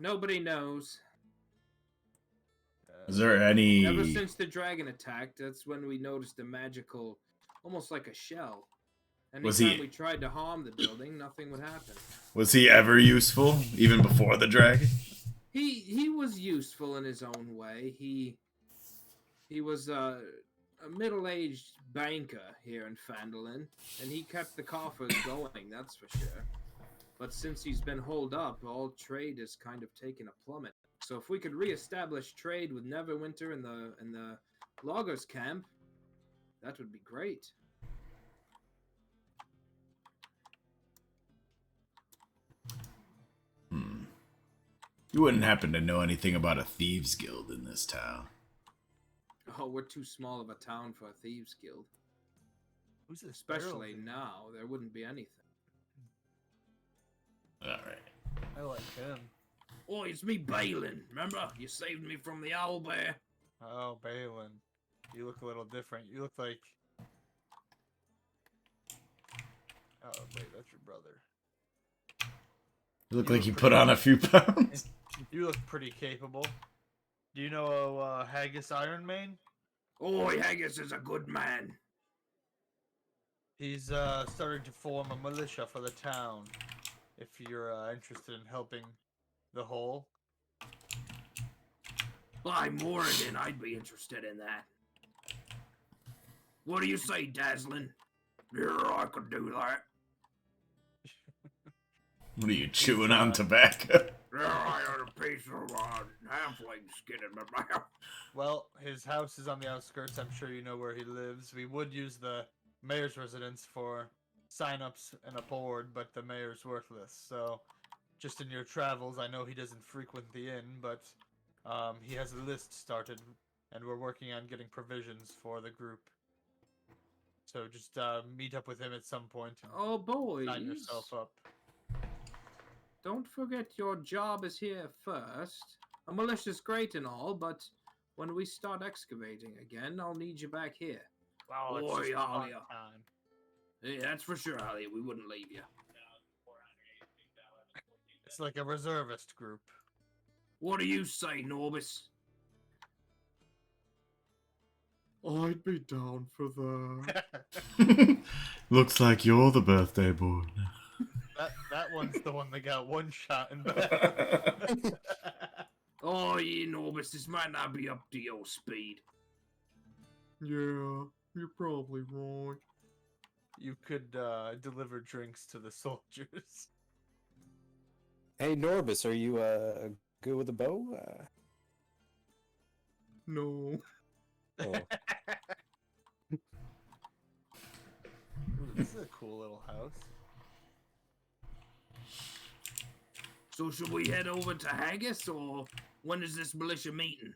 Nobody knows. Is there any... Ever since the dragon attacked, that's when we noticed a magical, almost like a shell. Was Anytime he- we tried to harm the building, nothing would happen. Was he ever useful, even before the dragon? He was useful in his own way. He was a middle-aged banker here in Phandalin, and he kept the coffers going, that's for sure. But since he's been holed up, all trade has kind of taken a plummet. So if we could reestablish trade with Neverwinter in the loggers camp, that would be great. You wouldn't happen to know anything about a thieves guild in this town. Oh, we're too small of a town for a thieves guild. Who's this Especially barrel? now, there wouldn't be anything. Alright. I like him. Oh, it's me, Balin. Remember? You saved me from the owlbear. Oh, Balin. You look a little different. You look like... Oh, wait, that's your brother. You look You like look you pretty- put on a few pounds. You look pretty capable. Do you know Hagus Ironmane? Oh, Hagus is a good man. He's starting to form a militia for the town. If you're interested in helping the whole. By Moradin, I'd be interested in that. What do you say, Dazzlin? Yeah, I could do that. What are you, chewing on tobacco? Yeah, I had a piece of halfling skin in my mouth. Well, his house is on the outskirts. I'm sure you know where he lives. We would use the mayor's residence for sign-ups and a board, but the mayor's worthless. So, just in your travels, I know he doesn't frequent the inn, but he has a list started, and we're working on getting provisions for the group. So just meet up with him at some point and Oh, boys. sign yourself up. Don't forget your job is here first. A militia's great and all, but when we start excavating again, I'll need you back here. Wow, it's Oi, just Alia. part-time. Yeah, that's for sure, Alia. We wouldn't leave you. It's like a reservist group. What do you say, Norbis? I'd be down for that. Looks like you're the birthday boy. that one's the one that got one shot in the Oh, yeah, Norbis, this might not be up to your speed. Yeah, you're probably right. You could deliver drinks to the soldiers. Hey Norbis, are you good with a bow? No. Oh. Ooh, this is a cool little house. So should we head over to Hagus, or when is this militia meeting?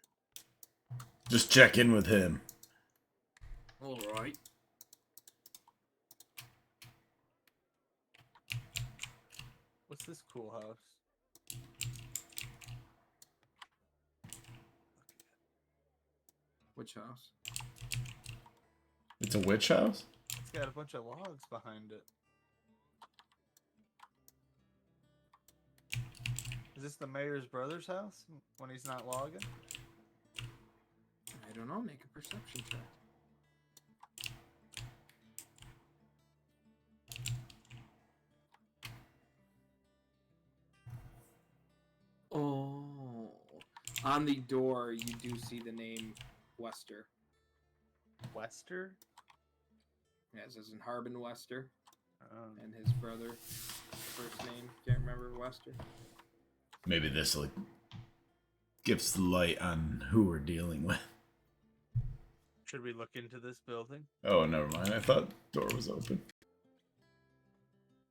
Just check in with him. Alright. What's this cool house? Which house? It's a witch house? It's got a bunch of logs behind it. Is this the mayor's brother's house when he's not logging? I don't know, make a perception check. Oh. On the door, you do see the name Wester. Wester? Yes, as in Harbin Wester, Um, and his brother, first name, can't remember Wester. Maybe this will give us the light on who we're dealing with. should we look into this building? Oh, never mind. I thought the door was open.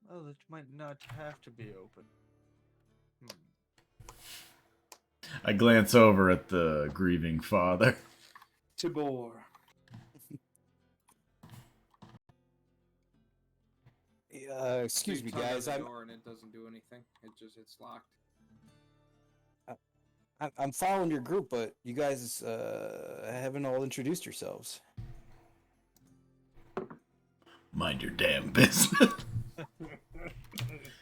Oh, it might not have to be open. I glance over at the grieving father. Tibor. Excuse You me, tug on guys. the I'm door and it doesn't do anything. It's locked. I'm following your group, but you guys haven't all introduced yourselves. Mind your damn business.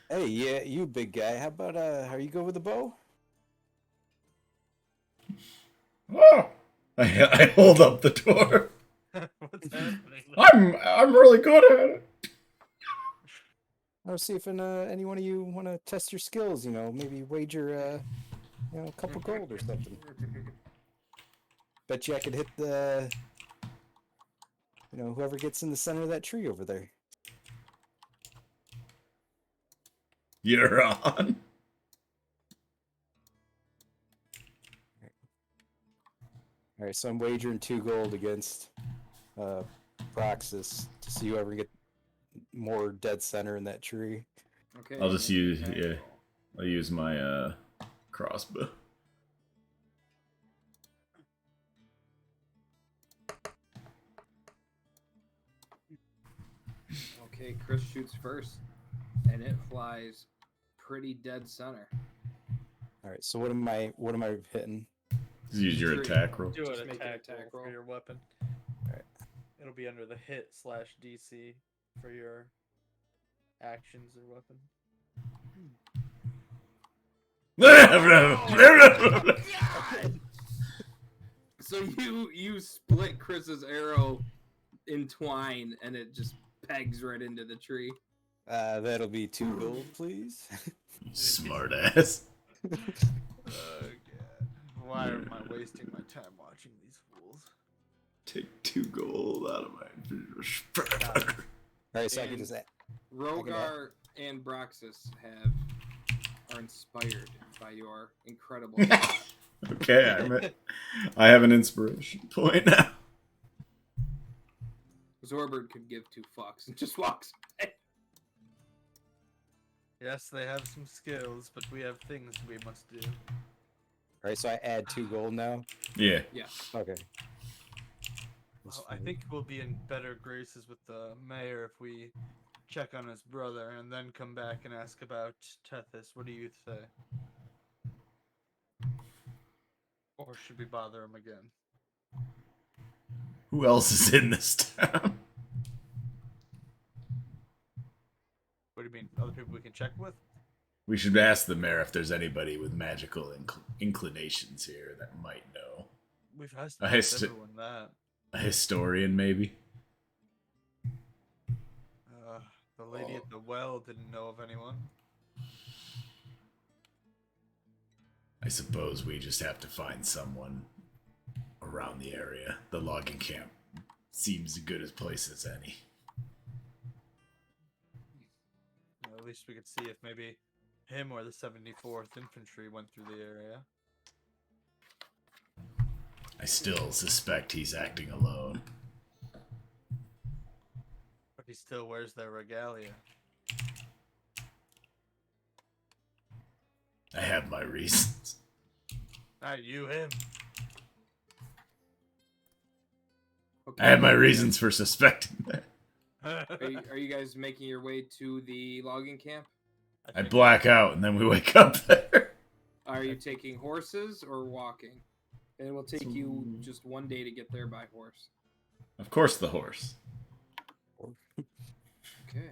Hey, yeah, you big guy. How about are you good with the bow? Oh, I hold up the door. What's happening? I'm really good at it. I'll see if any one of you want to test your skills. You know, maybe wager a couple gold or something. Bet you I could hit the whoever gets in the center of that tree over there. You're on. All right, so I'm wagering 2 gold against Proxas to see whoever get more dead center in that tree. Okay. I'll just make an use attack yeah. roll. I'll use my crossbow. Okay, Chris shoots first, and it flies pretty dead center. All right, so what am I hitting? Just use your Tree. attack roll. Do Just an make an attack, attack roll roll. for your weapon. Alright. It'll be under the hit / DC for your actions or weapon. So you split Chris's arrow in twine, and it just pegs right into the tree. That'll be 2 gold, please. You smart ass. Oh god. Why am I wasting my time watching these fools? Take 2 gold out of my. All right, so I can And- just Rhogar and Proxas are inspired by your incredible. Okay, I have an inspiration point now. Zorbert could give 2 fucks and just walks away. Yes, they have some skills, but we have things we must do. All right, so I add 2 gold now. Yeah. Okay. Well, I think we'll be in better graces with the mayor if we check on his brother and then come back and ask about Tethis. What do you say? Or should we bother him again? Who else is in this town? What do you mean? Other people we can check with? We should ask the mayor if there's anybody with magical inclinations here that might know. We've asked I almost st- everyone that. A historian, maybe? The lady at the well didn't know of anyone. I suppose we just have to find someone around the area. The logging camp seems as good a place as any. At least we could see if maybe him or the 74th Infantry went through the area. I still suspect he's acting alone. But he still wears their regalia. I have my reasons. Not you, him. Okay. I have my reasons for suspecting that. Are you guys making your way to the logging camp? I black out and then we wake up there. Are you taking horses or walking? It will take you just 1 day to get there by horse. Of course, the horse. Okay.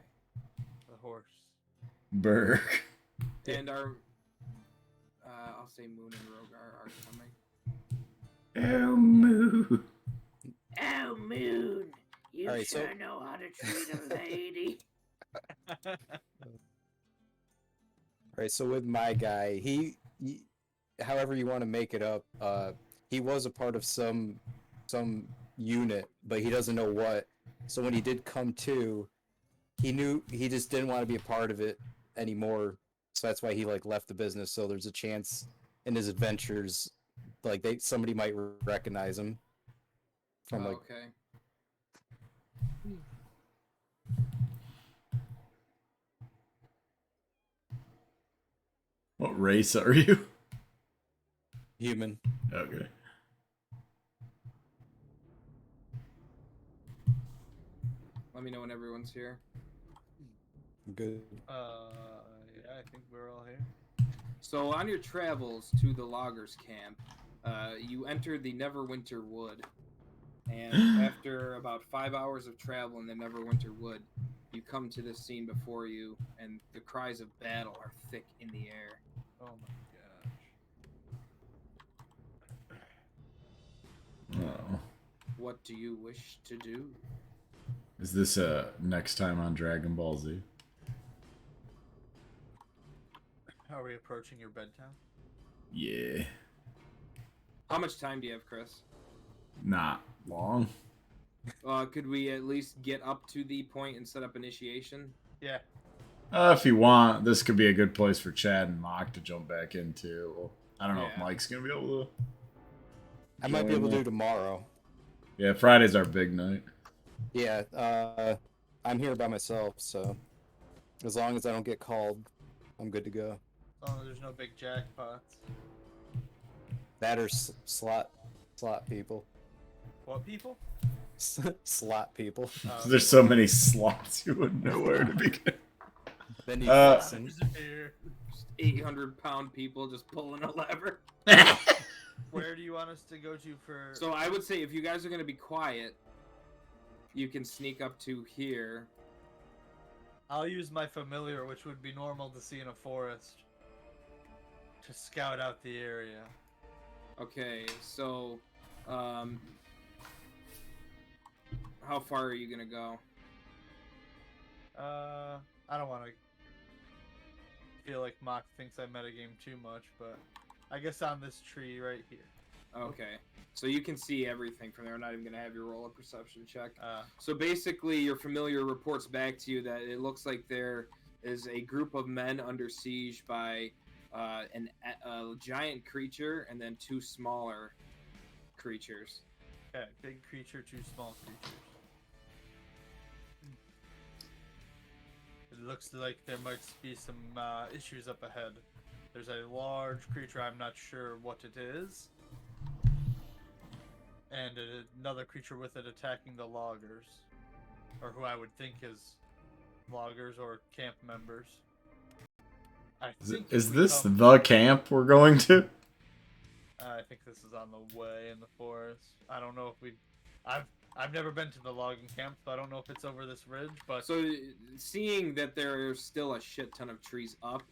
The horse. Berg. And our, I'll say Moon and Rhogar are coming. Oh, moo. Oh, Moon, you Alright, so- sure know how to treat a lady. All right, so with my guy, he however you want to make it up, he was a part of some unit, but he doesn't know what. So when he did come to, he knew he just didn't want to be a part of it anymore. So that's why he left the business. So there's a chance in his adventures, somebody might recognize him from Okay. What race are you? human. Okay. Let me know when everyone's here. good. Yeah, I think we're all here. So on your travels to the loggers camp, you enter the Neverwinter Wood, and after about 5 hours of travel in the Neverwinter Wood, you come to this scene before you, and the cries of battle are thick in the air. Oh my gosh. Oh. What do you wish to do? Is this next time on Dragon Ball Z? Are we approaching your bedtime? Yeah. How much time do you have, Chris? Not long. Could we at least get up to the point and set up initiation? Yeah. If you want, this could be a good place for Chad and Mock to jump back into. Well, I don't know if Yeah. Mike's going to be able to. I might be able to do tomorrow. Yeah, Friday's our big night. Yeah, I'm here by myself, so as long as I don't get called, I'm good to go. As long as there's no big jackpots. That or slot people. What people? Slot people. There's so many slots, you wouldn't know where to begin. Then you Here. 800-pound people just pulling a lever. Where do you want us to go to for... So I would say if you guys are going to be quiet, you can sneak up to here. I'll use my familiar, which would be normal to see in a forest, to scout out the area. Okay, so how far are you going to go? I don't want to feel like Mock thinks I metagame too much, but I guess on this tree right here. Okay, so you can see everything from there. I'm not even going to have you roll a perception check. So basically, your familiar reports back to you that it looks like there is a group of men under siege by a giant creature and then 2 smaller creatures. Okay, big creature, 2 small creatures. It looks like there might be some issues up ahead. There's a large creature, I'm not sure what it is. And another creature with it attacking the loggers. Or who I would think is loggers or camp members. Is this the camp we're going to? I think this is on the way in the forest. I don't know if we... I've never been to the logging camp, so I don't know if it's over this ridge, but... So, seeing that there's still a shit ton of trees up,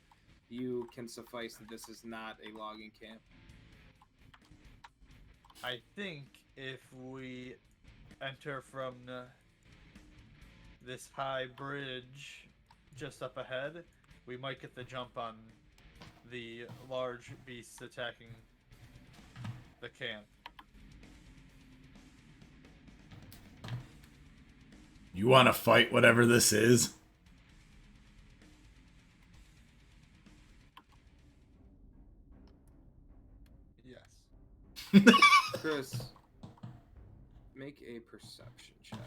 you can suffice that this is not a logging camp. I think if we enter from this high bridge just up ahead, we might get the jump on the large beasts attacking the camp. You want to fight whatever this is? Yes. Chris, make a perception check.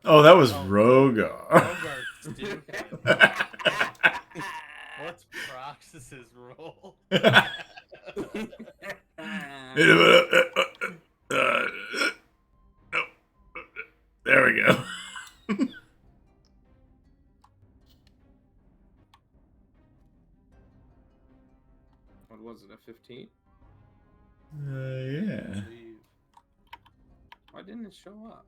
Oh, that was Rhogar. Rhogar, stupid. What's Proxas's role? There we go. What was it, a 15? Yeah. Why didn't it show up?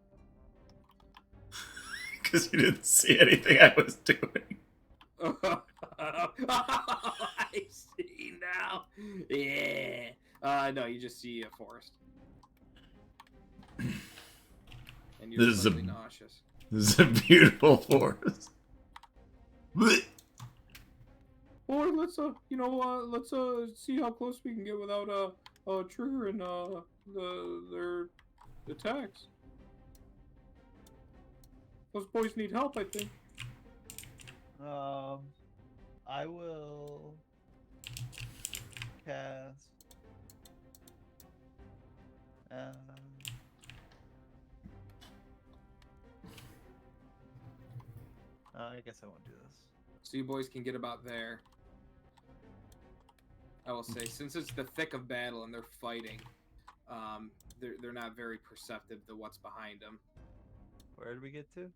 Because you didn't see anything I was doing. I see now. Yeah. No, you just see a forest. And you're This is slightly nauseous. This is a beautiful forest. Or let's let's see how close we can get without triggering their attacks. Those boys need help, I think. I will cast. I guess I won't do this. So you boys can get about there. I will say, since it's the thick of battle and they're fighting, they're not very perceptive to what's behind them. Where did we get to?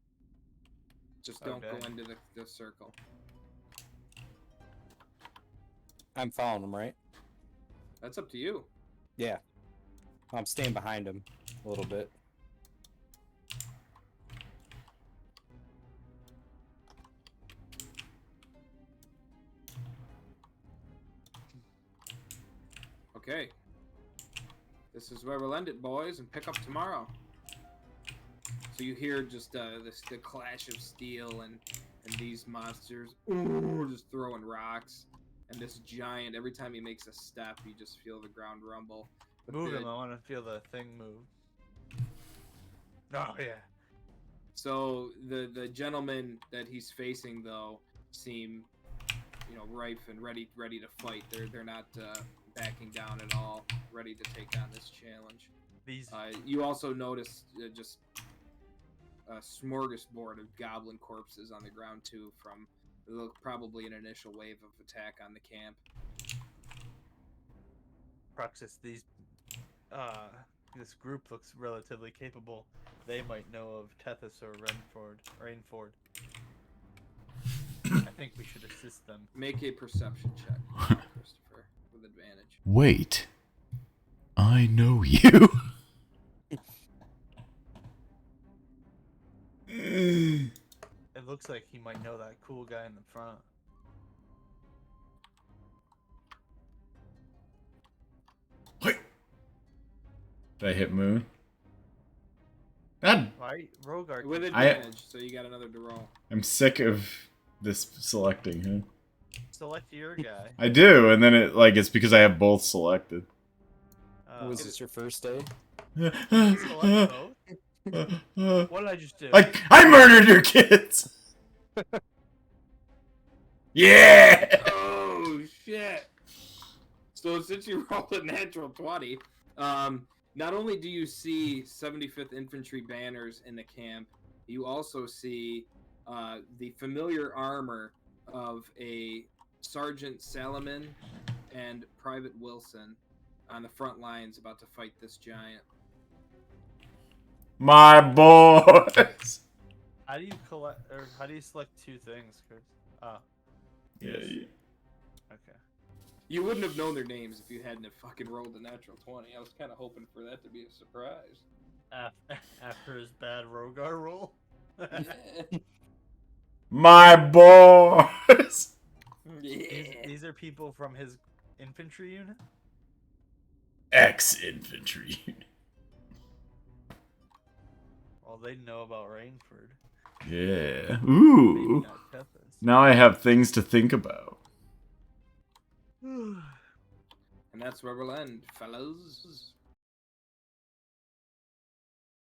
Just don't Okay. go into the circle. I'm following him, right? That's up to you. Yeah. I'm staying behind him a little bit. Okay. This is where we'll end it, boys, and pick up tomorrow. So you hear just the clash of steel and these monsters just throwing rocks. And this giant, every time he makes a step, you just feel the ground rumble. But Move him. I want to feel the thing move. Oh, yeah. So the gentlemen that he's facing, though, seem, rife and ready to fight. They're not backing down at all, ready to take on this challenge. These You also notice just a smorgasbord of goblin corpses on the ground too, from probably an initial wave of attack on the camp. Proxas, this group looks relatively capable. They might know of Tethis or Rainford. I think we should assist them. Make a perception check, Christopher, with advantage. Wait. I know you. It looks like he might know that cool guy in the front. Wait. Did I hit Moon? God, Why? Rhogar. With advantage, so you got another to roll. I'm sick of this selecting him. Select your guy. I do, and then it's because I have both selected. Was this your first day? Select both? What did I just do? I murdered your kids. Yeah. Oh shit! So since you rolled a natural 20, not only do you see 75th Infantry banners in the camp, you also see the familiar armor of a Sergeant Salaman and Private Wilson on the front lines about to fight this giant. My boys. How do you collect, or how do you select two things, Chris? Oh. Yeah. Okay. You wouldn't have known their names if you hadn't have fucking rolled a natural 20. I was kind of hoping for that to be a surprise. After his bad Rhogar roll? My boys. These are people from his infantry unit? Ex-infantry. Well, they know about Rainford. Yeah. Maybe Ooh. not Tethis. Now I have things to think about. And that's where we'll end, fellas.